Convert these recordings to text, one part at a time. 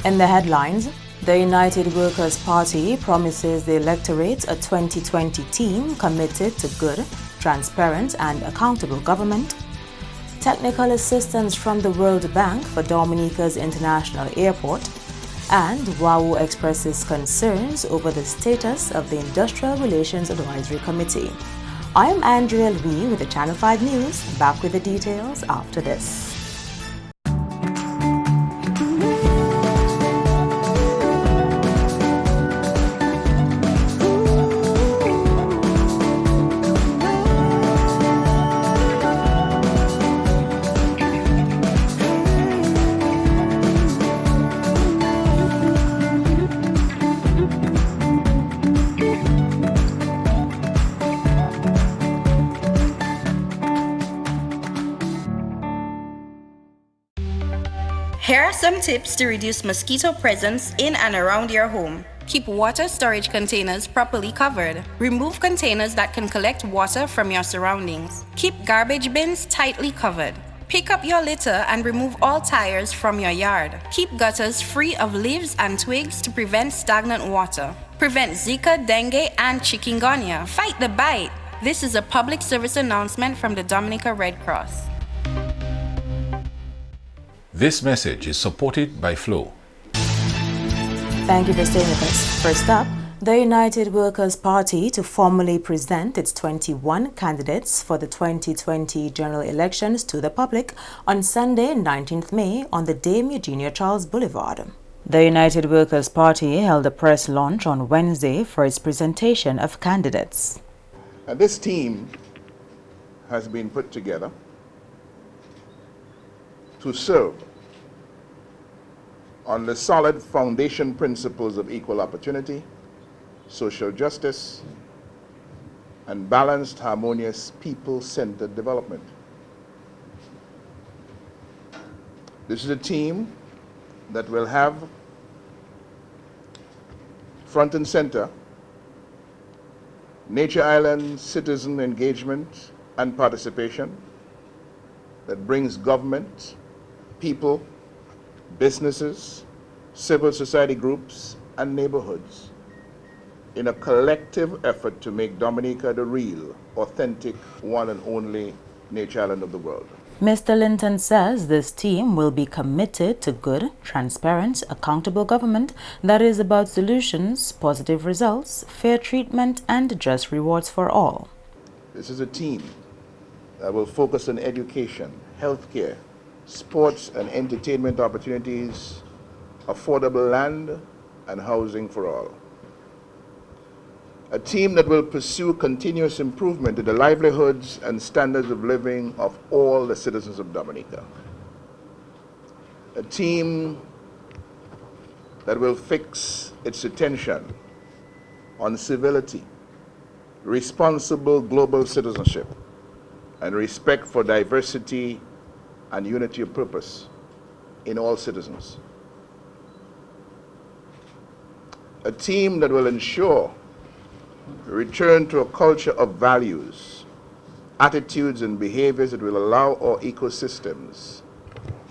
In the headlines, the United Workers' Party promises the electorate a 2020 team committed to good, transparent and accountable government. Technical assistance from the World Bank for Dominica's International Airport. And WAU expresses concerns over the status of the Industrial Relations Advisory Committee. I'm Andrea Lee with the Channel 5 News, back with the details after this. Here are some tips to reduce mosquito presence in and around your home. Keep water storage containers properly covered. Remove containers that can collect water from your surroundings. Keep garbage bins tightly covered. Pick up your litter and remove all tires from your yard. Keep gutters free of leaves and twigs to prevent stagnant water. Prevent Zika, dengue, and chikungunya. Fight the bite. This is a public service announcement from the Dominica Red Cross. This message is supported by Flow. Thank you for staying with us. First up, the United Workers' Party to formally present its 21 candidates for the 2020 general elections to the public on Sunday, 19th May on the Dame Eugenia Charles Boulevard. The United Workers' Party held a press launch on Wednesday for its presentation of candidates. This team has been put together to serve on the solid foundation principles of equal opportunity, social justice, and balanced, harmonious, people-centered development. This is a team that will have front and center Nature Island citizen engagement and participation that brings government, people, businesses, civil society groups, and neighborhoods in a collective effort to make Dominica the real, authentic, one and only nature island of the world. Mr. Linton says this team will be committed to good, transparent, accountable government that is about solutions, positive results, fair treatment, and just rewards for all. This is a team that will focus on education, healthcare, sports and entertainment opportunities, affordable land, and housing for all. A team that will pursue continuous improvement in the livelihoods and standards of living of all the citizens of Dominica. A team that will fix its attention on civility, responsible global citizenship, and respect for diversity and unity of purpose in all citizens. A team that will ensure a return to a culture of values, attitudes and behaviors that will allow our ecosystems,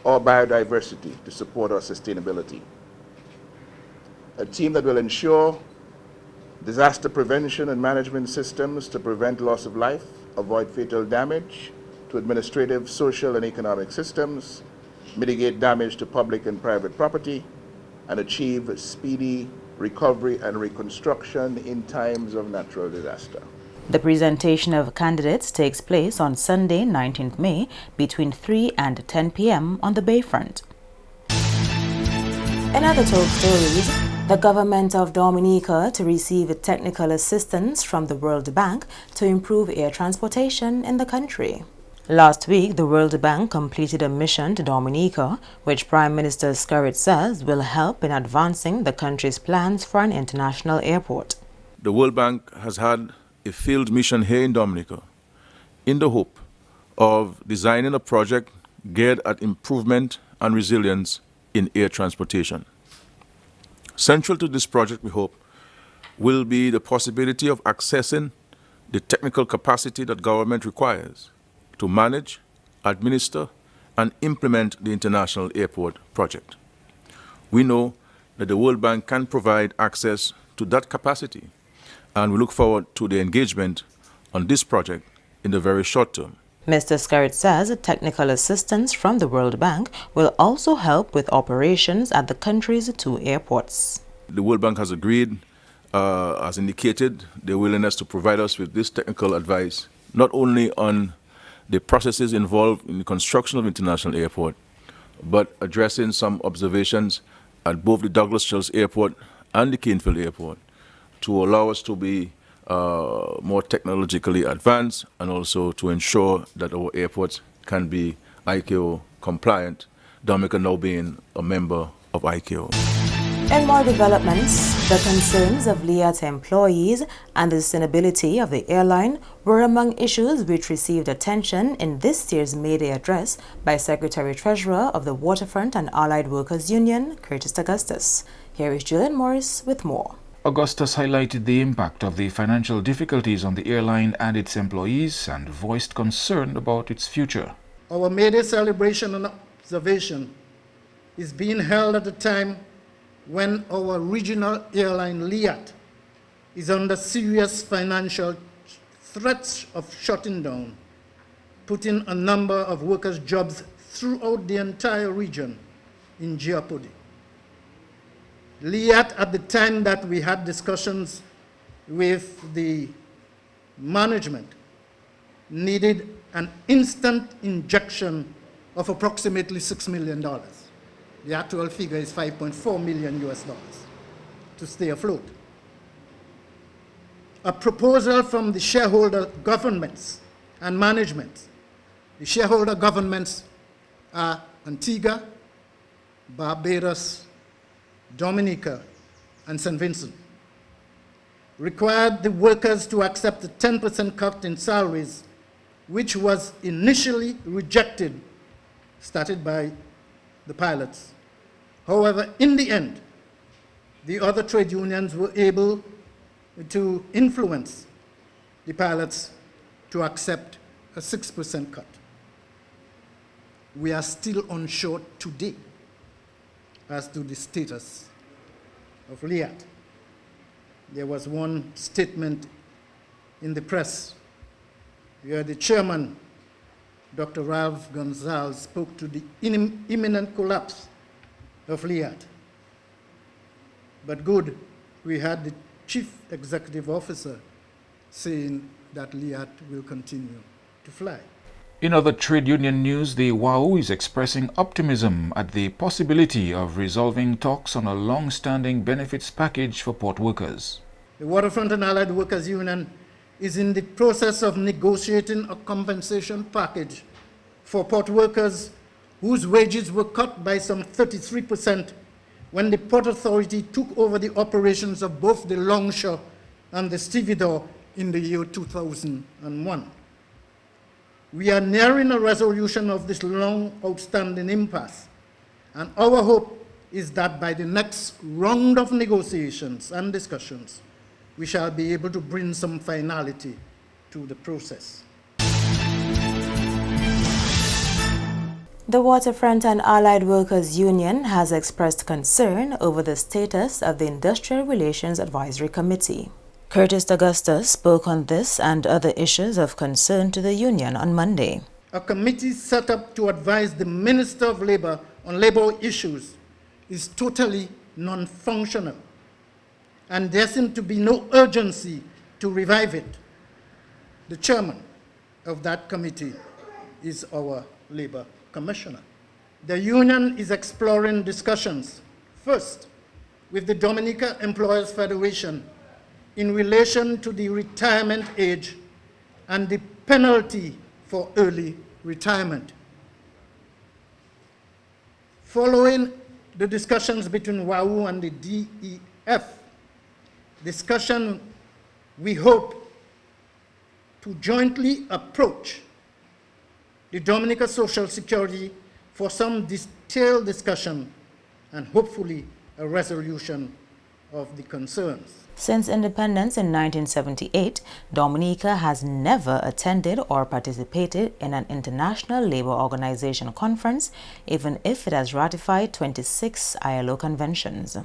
our biodiversity to support our sustainability. A team that will ensure disaster prevention and management systems to prevent loss of life, avoid fatal damage to administrative, social, and economic systems, mitigate damage to public and private property, and achieve speedy recovery and reconstruction in times of natural disaster. The presentation of candidates takes place on Sunday, 19th May, between 3 and 10 p.m. on the Bayfront. In other top stories, the government of Dominica to receive technical assistance from the World Bank to improve air transportation in the country. Last week, the World Bank completed a mission to Dominica, which Prime Minister Skerrit says will help in advancing the country's plans for an international airport. The World Bank has had a field mission here in Dominica in the hope of designing a project geared at improvement and resilience in air transportation. Central to this project, we hope, will be the possibility of accessing the technical capacity that government requires to manage, administer, and implement the International Airport project. We know that the World Bank can provide access to that capacity, and we look forward to the engagement on this project in the very short term. Mr. Skerritt says technical assistance from the World Bank will also help with operations at the country's 2 airports. The World Bank has agreed, has indicated their willingness to provide us with this technical advice, not only on the processes involved in the construction of International Airport, but addressing some observations at both the Douglas Childs Airport and the Canefield Airport to allow us to be more technologically advanced and also to ensure that our airports can be ICAO compliant, Dominica now being a member of ICAO. In more developments, the concerns of LIAT employees and the sustainability of the airline were among issues which received attention in this year's May Day address by Secretary-Treasurer of the Waterfront and Allied Workers Union, Curtis Augustus. Here is Julian Morris with more. Augustus highlighted the impact of the financial difficulties on the airline and its employees and voiced concern about its future. Our May Day celebration and observation is being held at a time when our regional airline LIAT is under serious financial threats of shutting down, putting a number of workers' jobs throughout the entire region in jeopardy. LIAT, at the time that we had discussions with the management, needed an instant injection of approximately $6 million. The actual figure is $5.4 million to stay afloat. A proposal from the shareholder governments and management. The shareholder governments are Antigua, Barbados, Dominica, and St. Vincent. Required the workers to accept a 10% cut in salaries, which was initially rejected, started by the pilots. However, in the end, the other trade unions were able to influence the pilots to accept a 6% cut. We are still unsure today as to the status of LIAT. There was one statement in the press where the chairman, Dr. Ralph Gonzalez, spoke to the imminent collapse of LIAT. But good, we had the chief executive officer saying that LIAT will continue to fly. In other trade union news, the WAU is expressing optimism at the possibility of resolving talks on a long-standing benefits package for port workers. The Waterfront and Allied Workers Union is in the process of negotiating a compensation package for port workers whose wages were cut by some 33% when the Port Authority took over the operations of both the Longshore and the Stevedore in the year 2001. We are nearing a resolution of this long outstanding impasse, and our hope is that by the next round of negotiations and discussions, we shall be able to bring some finality to the process. The Waterfront and Allied Workers Union has expressed concern over the status of the Industrial Relations Advisory Committee. Curtis Augustus spoke on this and other issues of concern to the union on Monday. A committee set up to advise the Minister of Labor on labor issues is totally non-functional, and there seems to be no urgency to revive it. The chairman of that committee is our labor commissioner. The union is exploring discussions, first with the Dominica Employers Federation in relation to the retirement age and the penalty for early retirement. Following the discussions between WAU and the DEF, discussion we hope to jointly approach the Dominica Social Security for some detailed discussion and hopefully a resolution of the concerns. Since independence in 1978, Dominica has never attended or participated in an International Labour Organization conference, even if it has ratified 26 ILO conventions.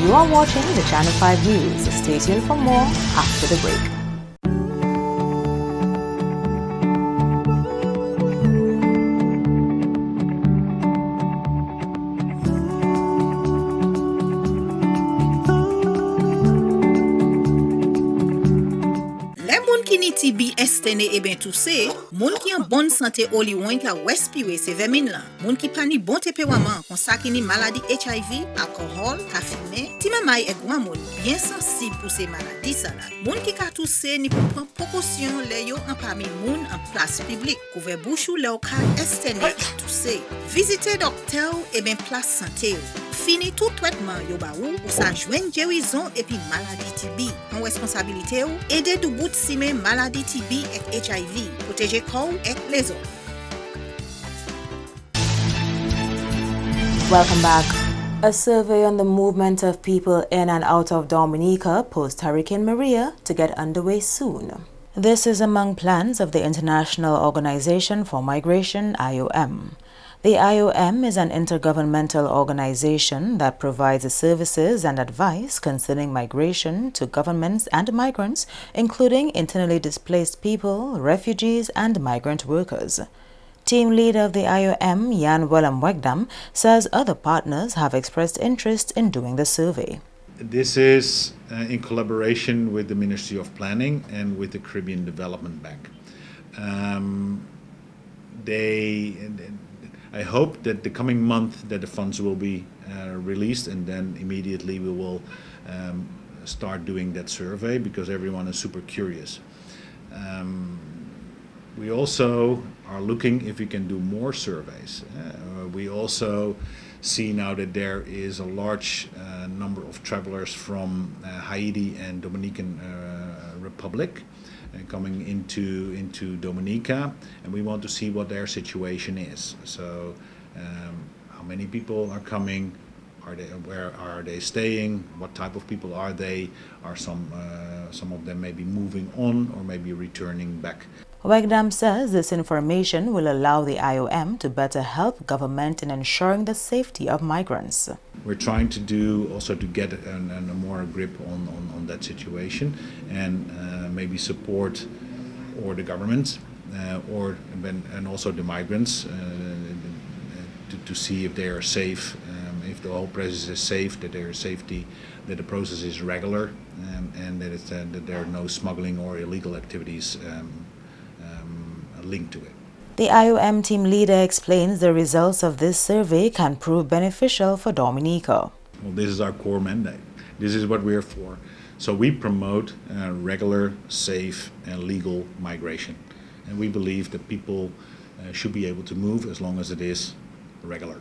You are watching the Channel 5 News. Stay tuned for more after the break. TB estene e ben tout se, moun ki en bonne santé oli wen ka respire se vermine la. Moun ki pani bon tempérament kon sa ki ni maladie HIV, alcool, kafine, ti mamay e gwa moun bien sensible pour ces maladies ça là. Moun ki ka tousse ni pou prendre précaution le yo en parmi moun en place publique. Couvre bouche ou le ka estene tousse. Visiter docteur e ben place santé. Fini tout traitement yo ba ou sa joine guérison et puis maladie TB. En responsabilité ou aider du bout sime maladie TB et HIV, protéger corps et les autres. Welcome back. A survey on the movement of people in and out of Dominica post-Hurricane Maria to get underway soon. This is among plans of the International Organization for Migration, IOM. The IOM is an intergovernmental organization that provides services and advice concerning migration to governments and migrants, including internally displaced people, refugees, and migrant workers. Team leader of the IOM, Jan Willem-Wegdam, says other partners have expressed interest in doing the survey. This is in collaboration with the Ministry of Planning and with the Caribbean Development Bank. I hope that the coming month that the funds will be released, and then immediately we will start doing that survey because everyone is super curious. We also are looking if we can do more surveys. We also see now that there is a large number of travelers from Haiti and Dominican Republic coming into Dominica, and we want to see what their situation is. So how many people are coming, where are they staying, what type of people are they, are some of them maybe moving on or maybe returning back. Wegdam says this information will allow the IOM to better help government in ensuring the safety of migrants. We're trying to do also to get a more grip on that situation and maybe support or the government and also the migrants to see if they are safe, if the whole process is safe, that there is safety, that the process is regular, and that there are no smuggling or illegal activities linked to it. The IOM team leader explains the results of this survey can prove beneficial for Dominica. Well, this is our core mandate. This is what we're for. So we promote regular, safe, and legal migration. And we believe that people should be able to move as long as it is regular.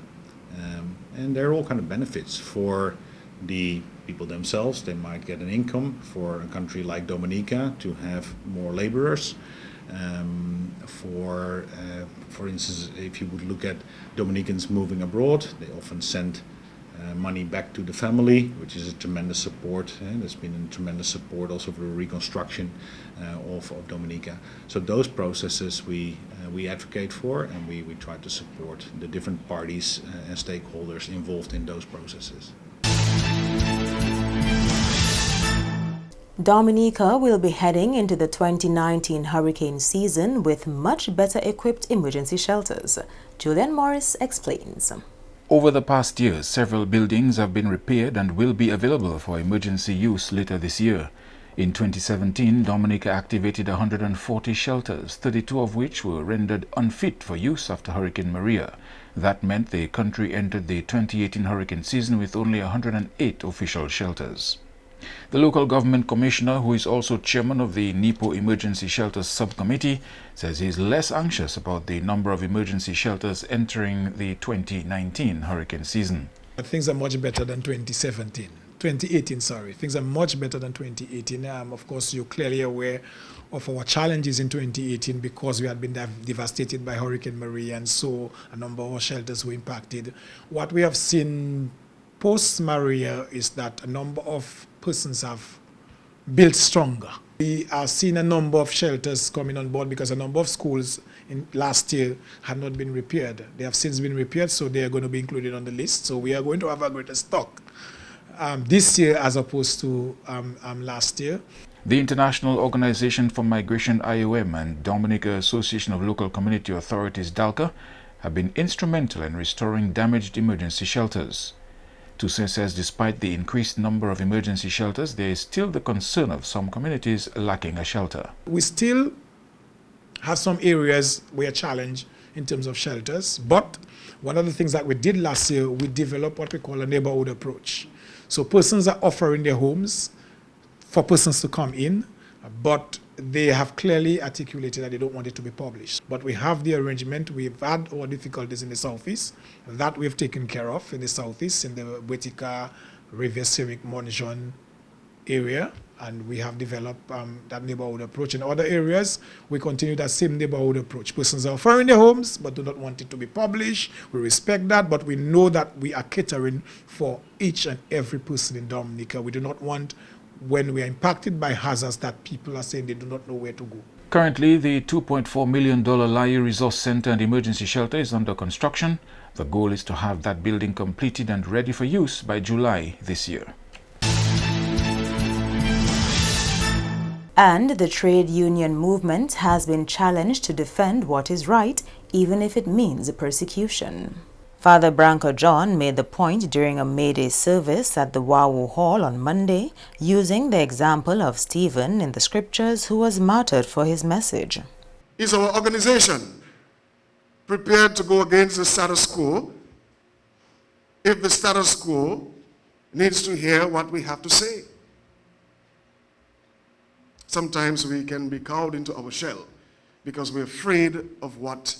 And there are all kinds of benefits for the people themselves. They might get an income for a country like Dominica to have more laborers. For instance, if you would look at Dominicans moving abroad, they often send money back to the family, which is a tremendous support. There's been a tremendous support also for the reconstruction of Dominica. So those processes we advocate for, and we try to support the different parties and stakeholders involved in those processes. Dominica will be heading into the 2019 hurricane season with much better equipped emergency shelters. Julian Morris explains. Over the past year, several buildings have been repaired and will be available for emergency use later this year. In 2017, Dominica activated 140 shelters, 32 of which were rendered unfit for use after Hurricane Maria. That meant the country entered the 2018 hurricane season with only 108 official shelters. The local government commissioner, who is also chairman of the NEPO Emergency Shelters Subcommittee, says he is less anxious about the number of emergency shelters entering the 2019 hurricane season. Things are much better than 2018, sorry. Things are much better than 2018. Of course, you're clearly aware of our challenges in 2018 because we had been devastated by Hurricane Maria, and so a number of our shelters were impacted. What we have seen post-Maria is that a number of persons have built stronger. We are seeing a number of shelters coming on board because a number of schools in last year had not been repaired. They have since been repaired, so they are going to be included on the list. So we are going to have a greater stock this year as opposed to last year. The International Organization for Migration IOM and Dominica Association of Local Community Authorities DALCA have been instrumental in restoring damaged emergency shelters. Toussaint says despite the increased number of emergency shelters, there is still the concern of some communities lacking a shelter. We still have some areas where challenge in terms of shelters, but one of the things that we did last year, we developed what we call a neighborhood approach. So persons are offering their homes for persons to come in, but they have clearly articulated that they don't want it to be published. But we have the arrangement. We've had our difficulties in the southeast that we've taken care of in the southeast, in the Wetika, River Civic, Monjon area, and we have developed that neighborhood approach. In other areas, we continue that same neighborhood approach. Persons are offering their homes, but do not want it to be published. We respect that, but we know that we are catering for each and every person in Dominica. We do not want, when we are impacted by hazards, that people are saying they do not know where to go. Currently, the $2.4 million Laye Resource Center and Emergency Shelter is under construction. The goal is to have that building completed and ready for use by July this year. And the trade union movement has been challenged to defend what is right, even if it means persecution. Father Branko John made the point during a May Day service at the Wawu Hall on Monday, using the example of Stephen in the scriptures who was martyred for his message. Is our organization prepared to go against the status quo if the status quo needs to hear what we have to say? Sometimes we can be cowed into our shell because we're afraid of what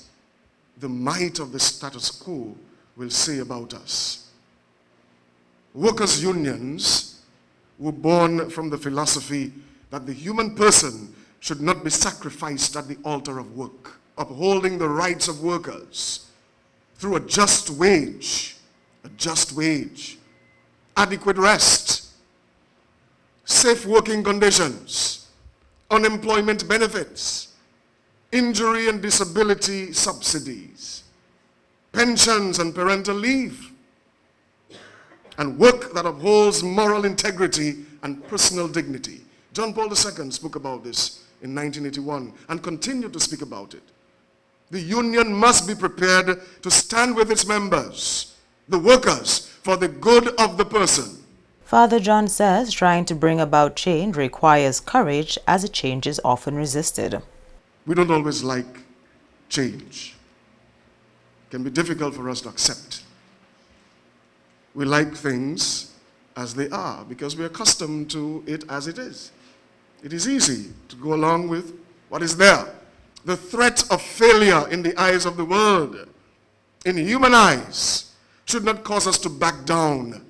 the might of the status quo will say about us. Workers' unions were born from the philosophy that the human person should not be sacrificed at the altar of work, upholding the rights of workers through a just wage, adequate rest, safe working conditions, unemployment benefits, injury and disability subsidies, pensions and parental leave, and work that upholds moral integrity and personal dignity. John Paul II spoke about this in 1981 and continued to speak about it. The union must be prepared to stand with its members, the workers, for the good of the person. Father John says trying to bring about change requires courage, as a change is often resisted. We don't always like change. It can be difficult for us to accept. We like things as they are because we're accustomed to it as it is. It is easy to go along with what is there. The threat of failure in the eyes of the world, in human eyes, should not cause us to back down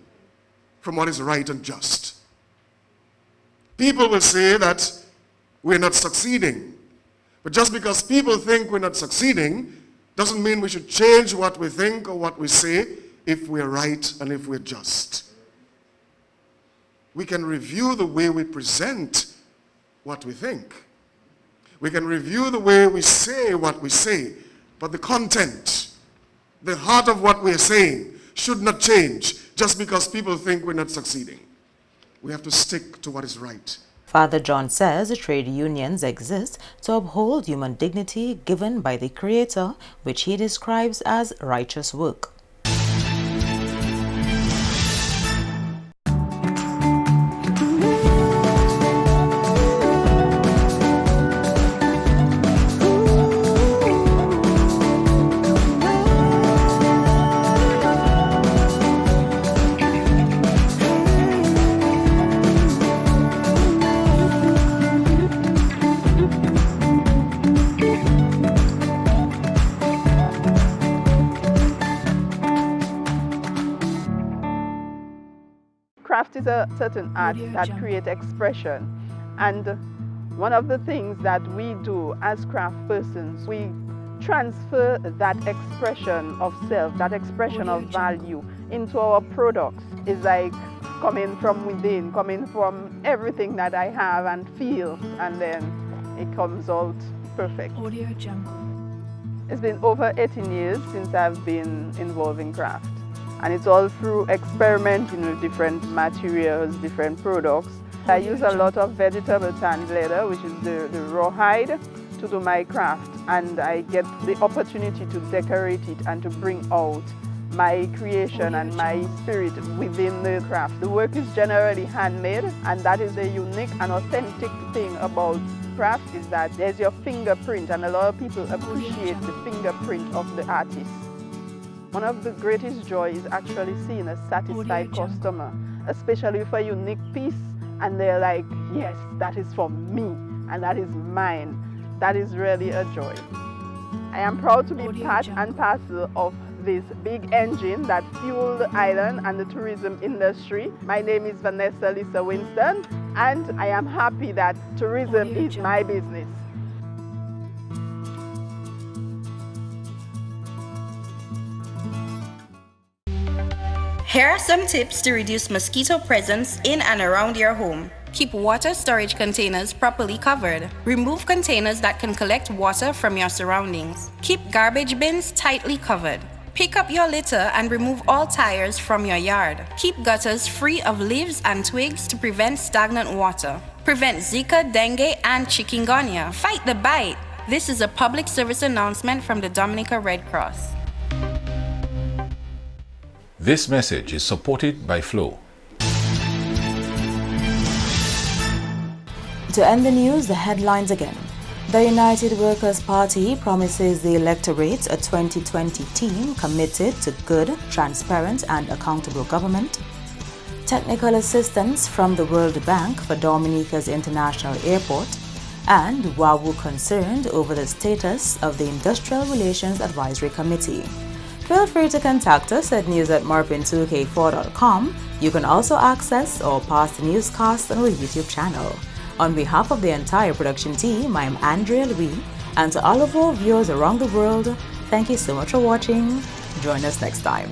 from what is right and just. People will say that we're not succeeding. But just because people think we're not succeeding doesn't mean we should change what we think or what we say if we're right and if we're just. We can review the way we present what we think. We can review the way we say what we say, but the content, the heart of what we're saying should not change just because people think we're not succeeding. We have to stick to what is right. Father John says trade unions exist to uphold human dignity given by the Creator, which he describes as righteous work. Craft is a certain art that creates expression, and one of the things that we do as craft persons, we transfer that expression of self, that expression of value into our products is like coming from within, coming from everything that I have and feel, and then it comes out perfect. It's been over 18 years since I've been involved in craft, and it's all through experimenting with different materials, different products. I use a lot of vegetable tanned leather, which is the rawhide, to do my craft, and I get the opportunity to decorate it and to bring out my creation and my spirit within the craft. The work is generally handmade, and that is the unique and authentic thing about craft, is that there's your fingerprint, and a lot of people appreciate the fingerprint of the artist. One of the greatest joys is actually seeing a satisfied customer, especially for a unique piece, and they're like, yes, that is for me, and that is mine. That is really a joy. I am proud to be part and parcel of this big engine that fuels the island and the tourism industry. My name is Vanessa Lisa Winston, and I am happy that tourism is my business. Here are some tips to reduce mosquito presence in and around your home. Keep water storage containers properly covered. Remove containers that can collect water from your surroundings. Keep garbage bins tightly covered. Pick up your litter and remove all tires from your yard. Keep gutters free of leaves and twigs to prevent stagnant water. Prevent Zika, dengue, and chikungunya. Fight the bite. This is a public service announcement from the Dominica Red Cross. This message is supported by Flow. To end the news, the headlines again. The United Workers' Party promises the electorate a 2020 team committed to good, transparent and accountable government. Technical assistance from the World Bank for Dominica's International Airport. And WAWU concerned over the status of the Industrial Relations Advisory Committee. Feel free to contact us at news@marpin2k4.com. You can also access or pass the newscast on our YouTube channel. On behalf of the entire production team, I'm Andrea Louis, and to all of our viewers around the world, thank you so much for watching. Join us next time.